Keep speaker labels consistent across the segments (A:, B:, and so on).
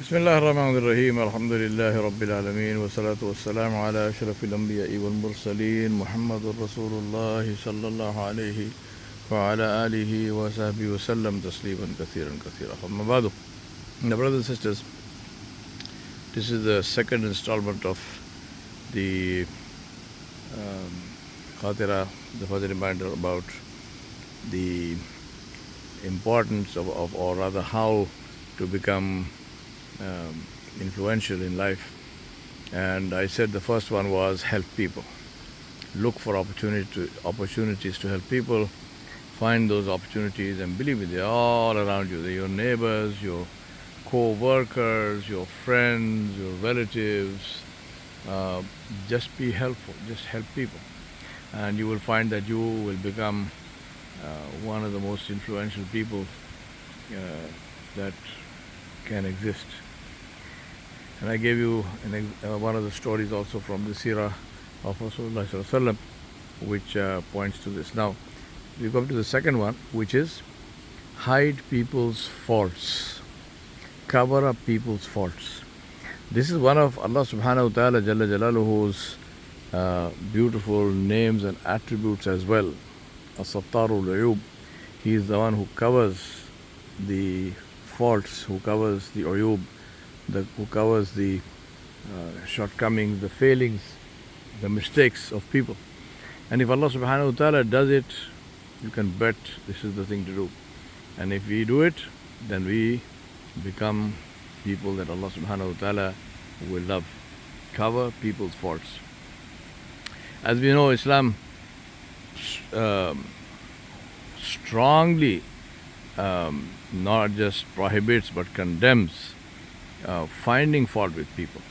A: بسم الله الرحمن الرحيم الحمد لله رب العالمين والصلاة والسلام على أشرف الأنبياء والمرسلين محمد رسول الله صلى الله عليه وعلى آله وصحبه وسلم تسليما كثيرا كثيرا أما بعد. Now, brothers and sisters, this is the second installment of the Khatira, the further reminder about the importance of or rather how to become influential in life. And I said the first one was help people. Look for opportunities to help people. Find those opportunities, and believe me, they're all around you. They're your neighbors, your co-workers, your friends, your relatives. Just be helpful. Just help people, and you will find that you will become one of the most influential people that can exist. And I gave you one of the stories also from the Sirah of Rasulullah Sallallahu Alaihi Wasallam, which points to this. Now, we come to the second one, which is hide people's faults, cover up people's faults. This is one of Allah Subhanahu wa Taala Jalla Jalaluhu's beautiful names and attributes as well. As-Sattarul Uyub. He is the one who covers the faults, who covers the uyub, who covers the shortcomings, the failings, the mistakes of people. And if Allah Subhanahu wa Taala does it, you can bet this is the thing to do. And if we do it, then we become people that Allah Subhanahu wa Taala will love. Cover people's faults. As we know, Islam strongly not just prohibits but condemns finding fault with people,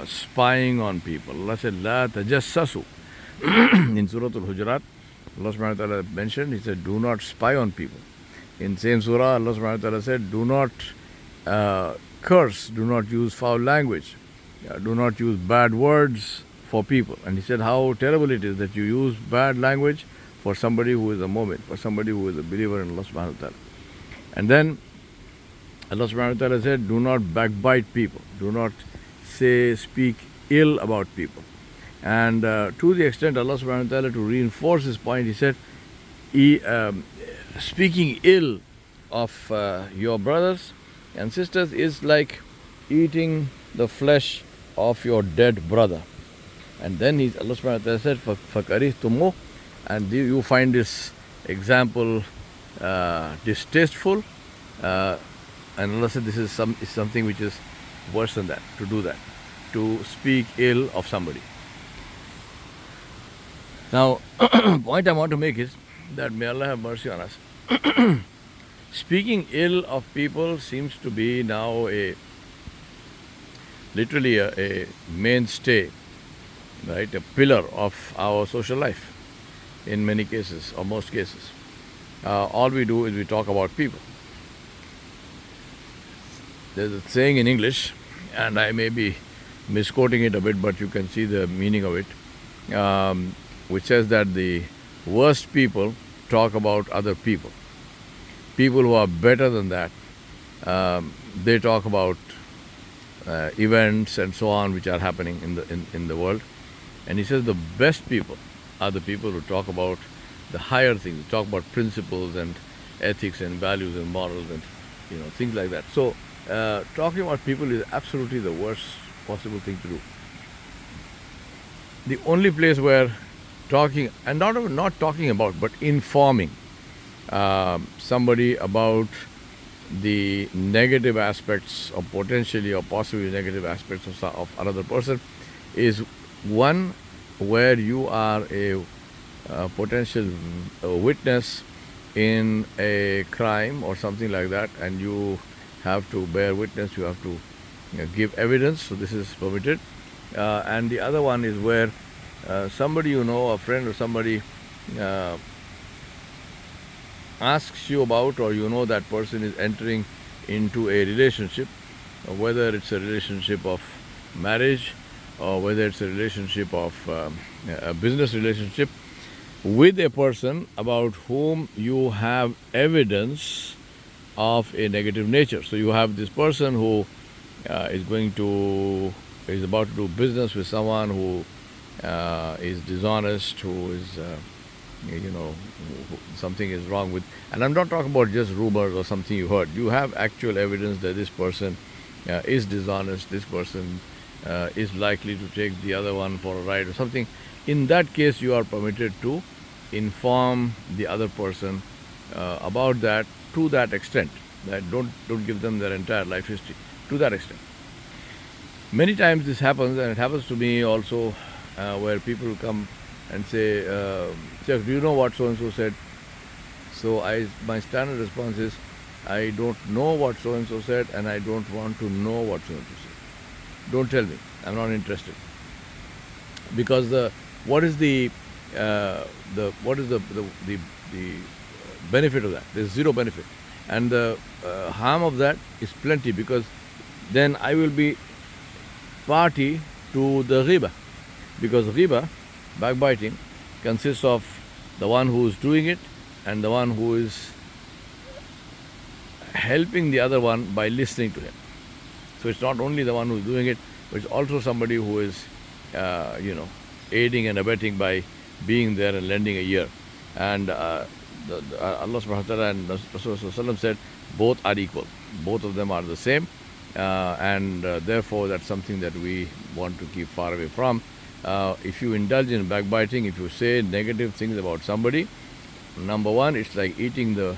A: spying on people. Allah said, La tajassasu. In Surah Al-Hujurat, Allah subhanahu wa ta'ala mentioned, He said, do not spy on people. In same surah, Allah subhanahu wa ta'ala said, do not curse, do not use foul language, do not use bad words for people. And He said how terrible it is that you use bad language for somebody who is a mu'min, for somebody who is a believer in Allah subhanahu wa ta'ala. And then Allah subhanahu wa ta'ala said, do not backbite people, do not speak ill about people. And to the extent Allah subhanahu wa ta'ala, to reinforce his point, He said, speaking ill of your brothers and sisters is like eating the flesh of your dead brother. And then Allah subhanahu wa ta'ala said, فَكَرِهْتُمُوهُ. And you find this example distasteful. And Allah said this is something which is worse than that, to do that, to speak ill of somebody. Now, point I want to make is that may Allah have mercy on us. Speaking ill of people seems to be now literally a mainstay, right? A pillar of our social life in many cases, or most cases. All we do is we talk about people. There's a saying in English, and I may be misquoting it a bit, but you can see the meaning of it, which says that the worst people talk about other people. People who are better than that, they talk about events and so on which are happening in the world. And he says the best people are the people who talk about the higher things, talk about principles and ethics and values and morals and things like that. So talking about people is absolutely the worst possible thing to do. The only place where talking, and not talking about, but informing somebody about the negative aspects or potentially or possibly negative aspects of another person is one where you are a potential witness in a crime or something like that, and you have to bear witness, you have to give evidence, so this is permitted. And the other one is where somebody a friend or somebody asks you about, or that person is entering into a relationship, whether it's a relationship of marriage or whether it's a relationship of a business relationship with a person about whom you have evidence of a negative nature. So you have this person who is about to do business with someone who is dishonest, who is something is wrong with. And I'm not talking about just rumors or something you heard. You have actual evidence that this person is dishonest. This person is likely to take the other one for a ride or something. In that case, you are permitted to inform the other person about that to that extent. That don't give them their entire life history to that extent. Many times this happens, and it happens to me also, where people come and say, "Chef, do you know what so and so said?" So my standard response is, "I don't know what so and so said, and I don't want to know what so and so said. Don't tell me. I'm not interested." Because what is the benefit of that? There's zero benefit, and the harm of that is plenty, because then I will be party to the riba, because riba, backbiting, consists of the one who is doing it and the one who is helping the other one by listening to him. So it's not only the one who is doing it, but it's also somebody who is aiding and abetting by being there and lending a ear. And Allah subhanahu wa ta'ala and Rasulullah said both are equal, both of them are the same, and therefore that's something that we want to keep far away from. If you indulge in backbiting, if you say negative things about somebody, number one, it's like eating the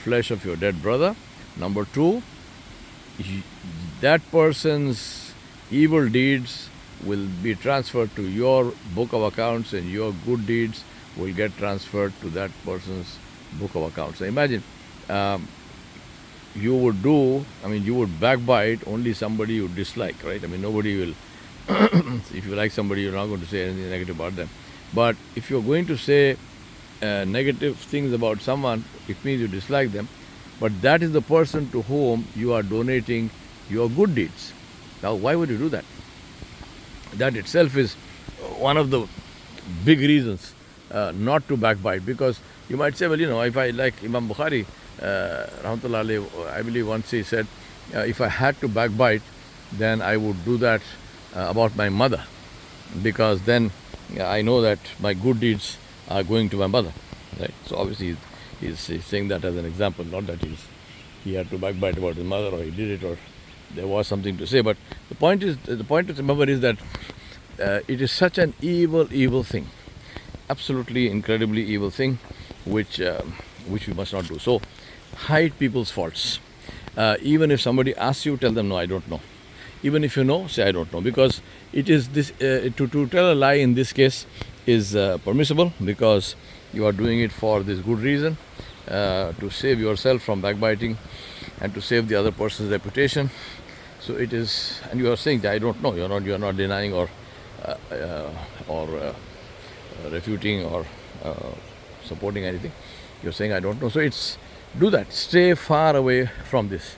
A: flesh of your dead brother. Number two, that person's evil deeds will be transferred to your book of accounts, and your good deeds will get transferred to that person's book of accounts. So imagine, you would backbite only somebody you dislike, right? I mean, nobody will, if you like somebody, you're not going to say anything negative about them. But if you're going to say negative things about someone, it means you dislike them. But that is the person to whom you are donating your good deeds. Now, why would you do that? That itself is one of the big reasons not to backbite. Because you might say, well, if I like Imam Bukhari, rahmatullah alayhi, I believe once he said, if I had to backbite, then I would do that about my mother, because then I know that my good deeds are going to my mother, right? So obviously he's saying that as an example, not that he had to backbite about his mother, or he did it, or there was something to say. But the point to remember is that it is such an evil thing, absolutely incredibly evil thing, which we must not do. So hide people's faults. Even if somebody asks you, tell them, no, I don't know. Even if you know, say I don't know, because it is this to tell a lie in this case is permissible, because you are doing it for this good reason, to save yourself from backbiting and to save the other person's reputation. So it is, and you are saying that I don't know. You are not denying or refuting or supporting anything. You're saying I don't know. So do that. Stay far away from this.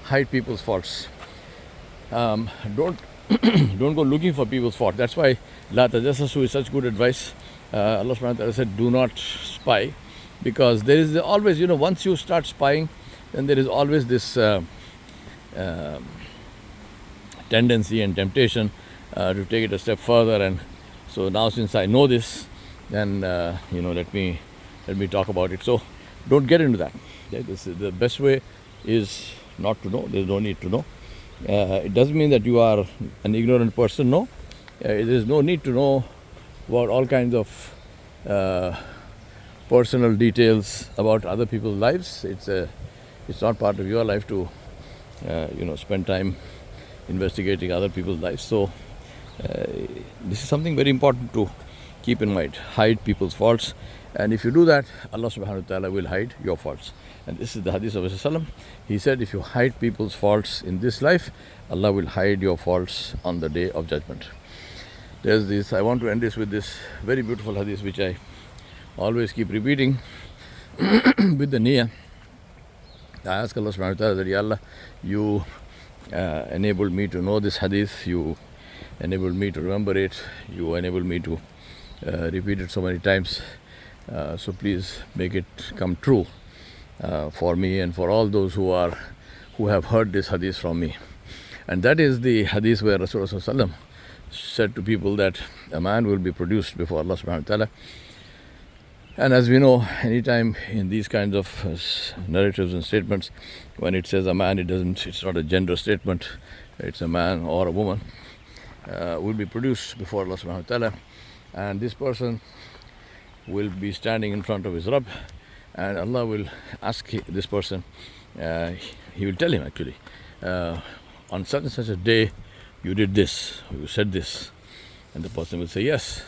A: Hide people's faults. Don't go looking for people's fault. That's why La tajassasu is such good advice. Allah subhanahu wa ta'ala said, do not spy, because there is always, once you start spying, then there is always this tendency and temptation to take it a step further. And so now, since I know this, then let me talk about it. So don't get into that. Okay? The best way is not to know. There's no need to know. It doesn't mean that you are an ignorant person. No, there is no need to know about all kinds of personal details about other people's lives. It's not part of your life to spend time investigating other people's lives. So this is something very important to keep in mind. Hide people's faults, and if you do that, Allah subhanahu wa ta'ala will hide your faults. And this is the hadith of Rasulullah. He said, if you hide people's faults in this life, Allah will hide your faults on the day of judgment. There's this, I want to end this with this very beautiful hadith, which I always keep repeating with the niyyah. I ask Allah subhanahu wa ta'ala that, Ya Allah, you enabled me to know this hadith, you enabled me to remember it, you enabled me to repeat it so many times. So please make it come true for me and for all those who have heard this hadith from me. And that is the hadith where Rasulullah said to people that a man will be produced before Allah subhanahu wa ta'ala. And as we know, anytime in these kinds of narratives and statements, when it says a man, it's not a gender statement, it's a man or a woman, will be produced before Allah subhanahu wa ta'ala. And this person will be standing in front of his Rabb, and Allah will ask this person, he will tell him actually, on such and such a day, you did this, you said this. And the person will say, yes,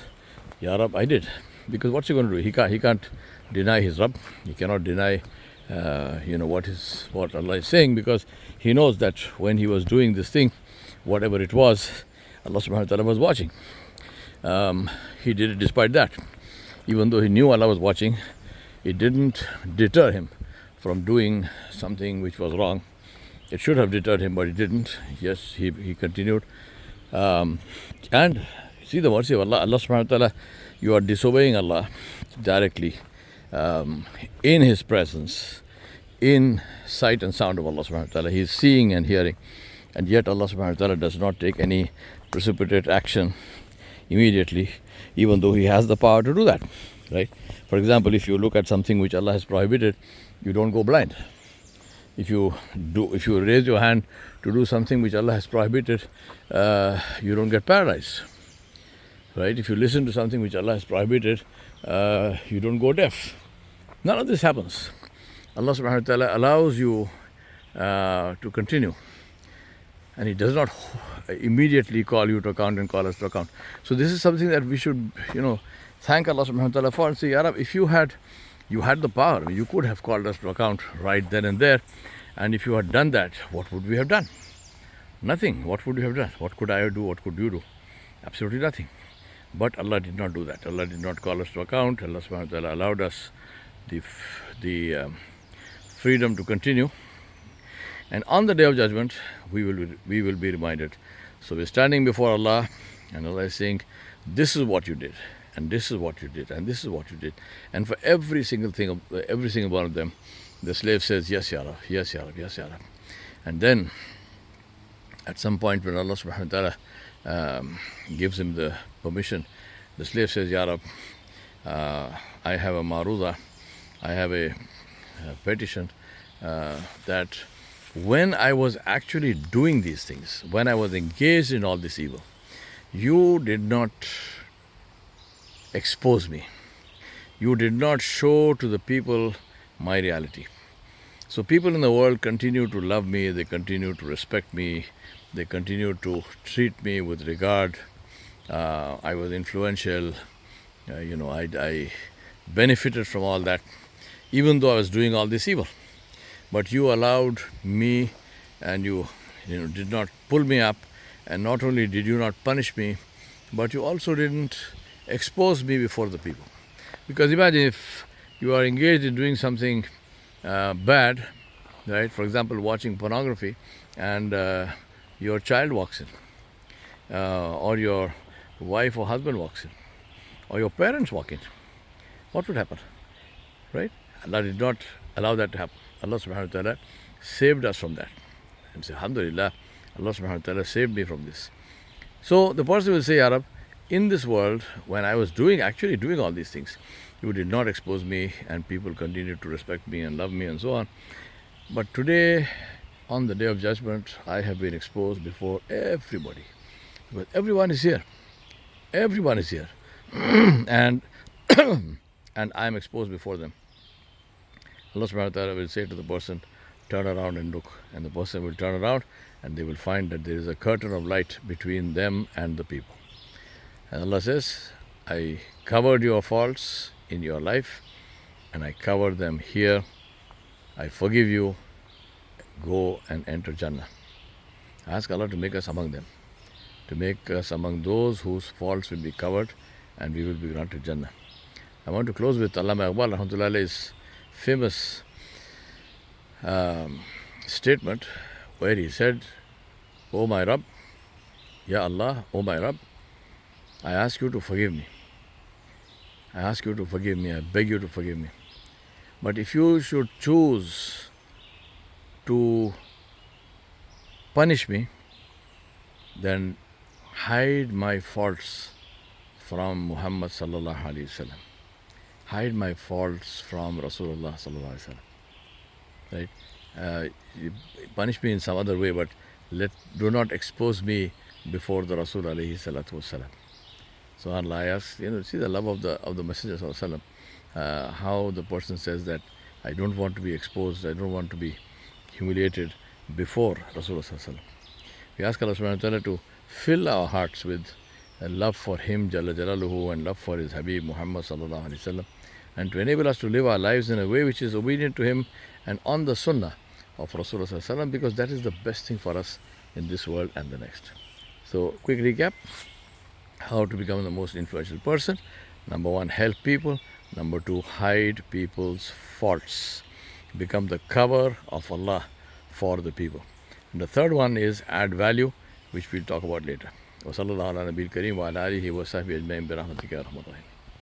A: Ya Rab, I did. Because what's he going to do? He can't deny his Rabb. He cannot deny, what Allah is saying, because he knows that when he was doing this thing, whatever it was, Allah subhanahu wa ta'ala was watching. He did it despite that. Even though he knew Allah was watching, it didn't deter him from doing something which was wrong. It should have deterred him, but it didn't. Yes, he continued. And see the mercy of Allah. Allah subhanahu wa ta'ala, you are disobeying Allah directly in His presence, in sight and sound of Allah subhanahu wa ta'ala. He is seeing and hearing. And yet Allah subhanahu wa ta'ala does not take any precipitate action immediately, even though He has the power to do that. Right? For example, if you look at something which Allah has prohibited, you don't go blind. If you raise your hand to do something which Allah has prohibited, you don't get paralyzed. Right? If you listen to something which Allah has prohibited, you don't go deaf. None of this happens. Allah subhanahu wa ta'ala allows you to continue. And He does not immediately call you to account and call us to account. So this is something that we should, thank Allah subhanahu wa ta'ala for and say, Ya Rab, if you had the power, you could have called us to account right then and there. And if you had done that, what would we have done? Nothing. What would we have done? What could I do? What could you do? Absolutely nothing. But Allah did not do that. Allah did not call us to account. Allah subhanahu wa ta'ala allowed us the freedom to continue. And on the Day of Judgment, we will be reminded. So we're standing before Allah, and Allah is saying, this is what you did, and this is what you did, and this is what you did. And for every single one of them, the slave says, yes, Ya Rab, yes, Ya Rab, yes, Ya Rab. And then, at some point when Allah subhanahu wa ta'ala gives him the permission, the slave says, Ya Rab, I have a maruda, I have a petition that when I was actually doing these things, when I was engaged in all this evil, you did not expose me. You did not show to the people my reality. So people in the world continue to love me, they continue to respect me, they continue to treat me with regard. I was influential, I benefited from all that, even though I was doing all this evil. But you allowed me, and you did not pull me up, and not only did you not punish me, but you also didn't expose me before the people. Because imagine if you are engaged in doing something bad, right? For example, watching pornography, and your child walks in, or your wife or husband walks in, or your parents walk in. What would happen? Right? Allah did not allow that to happen. Allah subhanahu wa ta'ala saved us from that. And say, Alhamdulillah, Allah subhanahu wa ta'ala saved me from this. So the person will say, Ya Rab, in this world, when I was actually doing all these things, you did not expose me, and people continued to respect me and love me and so on. But today, on the Day of Judgment, I have been exposed before everybody. Because everyone is here. Everyone is here. and I am exposed before them. Allah subhanahu wa ta'ala will say to the person, turn around and look. And the person will turn around, and they will find that there is a curtain of light between them and the people. And Allah says, I covered your faults in your life, and I covered them here. I forgive you. Go and enter Jannah. Ask Allah to make us among them, to make us among those whose faults will be covered, and we will be granted Jannah. I want to close with Allama Iqbal rahmatullah's famous statement where he said, O my Rabb, Ya Allah, O my Rabb, I ask you to forgive me. I ask you to forgive me. I beg you to forgive me. But if you should choose to punish me, then hide my faults from Muhammad sallallahu alaihi wasallam. Hide my faults from Rasulullah sallallahu alaihi wasallam. Right? You punish me in some other way, but do not expose me before the Rasul alayhi salatu wasalam. So I ask, see the love of the Messenger sallallahu alaihi wasallam, how the person says that I don't want to be exposed, I don't want to be humiliated before Rasulullah sallallahu alaihi wasallam. We ask Allah subhanahu wa ta'ala to fill our hearts with love for Him Jalla Jalaluhu and love for His Habib Muhammad sallallahu alaihi wasallam, and to enable us to live our lives in a way which is obedient to Him and on the Sunnah of Rasulullah sallallahu alaihi wasallam, because that is the best thing for us in this world and the next. So, quick recap: how to become the most influential person. Number one, help people. Number two, hide people's faults. Become the cover of Allah for the people. And the third one is add value, which we'll talk about later. وصلى الله على نبي الكريم وعلى آله وصحبه أجمعين برحمتك يا أرحم الراحمين.